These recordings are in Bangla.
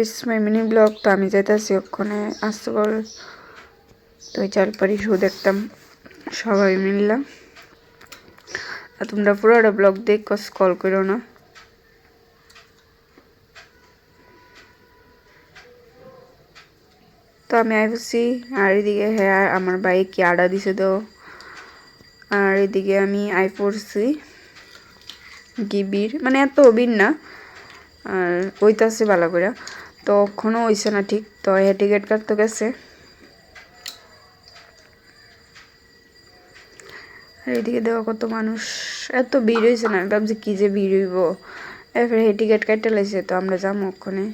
It's my mini blog. তো আমি যাইতেছি ওখানে আসতে বল, তো চালপাড়ি শো দেখতাম সবাই মিললাম। আর তোমরা পুরোটা ব্লগ দেখো, স্ক্রল করো না। তো আমি আইসি, আর এদিকে হ্যাঁ আমার বাইক কি আডা দিছে তো। আর এদিকে আমি আই পড়ছি গিবির, মানে এত অবির না, আর ওইতাছে ভালো করে, তো এখনও হইছে না ঠিক। তো হ্যাঁ টিকিট কাটতে গেছে। আর এদিকে দেখো কত মানুষ, এত ভিড় হয়েছে না, আমি ভাবছি কী যে ভিড় হইব। এরপরে হে টিকিট কাটতে লাগছে, তো আমরা যাবো ওখানে।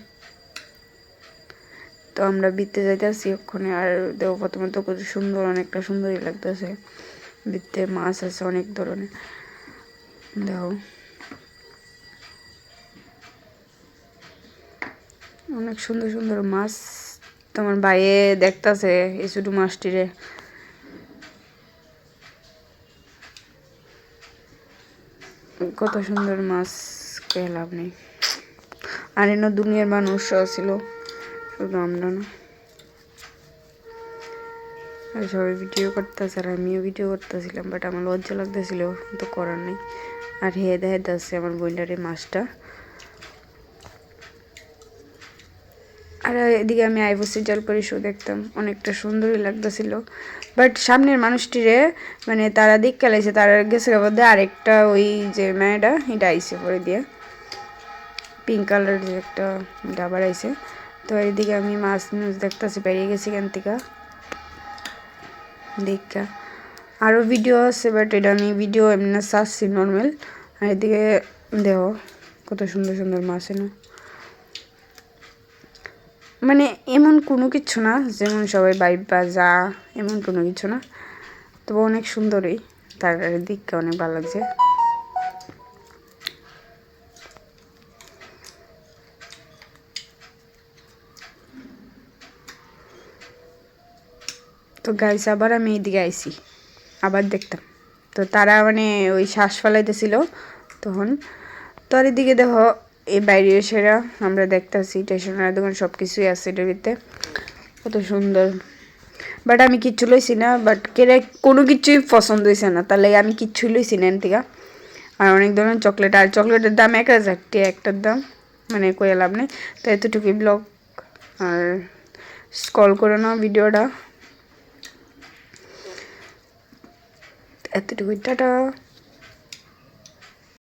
তো আমরা বিতে যাইতেছি ওখানে। আর দেখো প্রথমত কত সুন্দর, অনেকটা সুন্দরই লাগতেছে। বিতে মাছ আছে অনেক ধরনের, দেখো অনেক সুন্দর সুন্দর মাছ। তোমার বাইয়ে দেখতেছে এই ছোটো মাছটিরে, কত সুন্দর মাছ, কে লাভ নেই। আর এনে দুনিয়ার মানুষ ছিল, শুধু আমরা না। আর সবাই ভিডিও করতেছে, আর আমিও ভিডিও করতেছিলাম, বাট আমার লজ্জা লাগতেছিল, তো করার নেই। আর হেদে হেদে আছে আমার বোনটারে মাছটা। আর এদিকে আমি আইবসি জলপরি শো দেখতাম, অনেকটা সুন্দরই লাগতেছিল। বাট সামনের মানুষটিরে মানে তারা দিক খেলাইছে, তারা গেছে মধ্যে আরেকটা ওই যে মেয়েটা এটা আইসে পরে দিয়ে পিঙ্ক কালার যে একটা ডাবার আইসে। তো এইদিকে আমি মাছ নিউজ দেখতেছি, বেরিয়ে গেছি এখান থেকে দেখা। আরও ভিডিও আছে, বাট এটা নিয়ে ভিডিও এমনি সারছি নর্মাল। আর এদিকে দেখো কত সুন্দর সুন্দর মাছ এনে, মানে এমন কোনো কিছু না যেমন সবাই বাইক বা যা, এমন কোনো কিছু না, তবে অনেক সুন্দরই, তার দিকটা অনেক ভালো লাগছে। তো গাইস আবার আমি এইদিকে আইসি, আবার দেখতাম। তো তারা মানে ওই শ্বাস ফেলাইতেছিল তখন। তো আর এদিকে দেখো এই বাইরে সেরা আমরা দেখতেছি স্টেশনারি দোকান সব কিছুই আছে এটার ভিতরে, কত সুন্দর। বাট আমি কিচ্ছু লইছি না, বাট কেরে কোনো কিছুই পছন্দ হয়েছে না, তাহলে আমি কিচ্ছুই লইছি না এন থেকে। আর অনেক ধরনের চকলেট, আর চকলেটের দাম 1000 টাকা একটার দাম, মানে কয়ে লাভ নেই। তো এতটুকুই ব্লগ, আর স্ক্রল করে নাও ভিডিওটা, এতটুকুই, টাটা।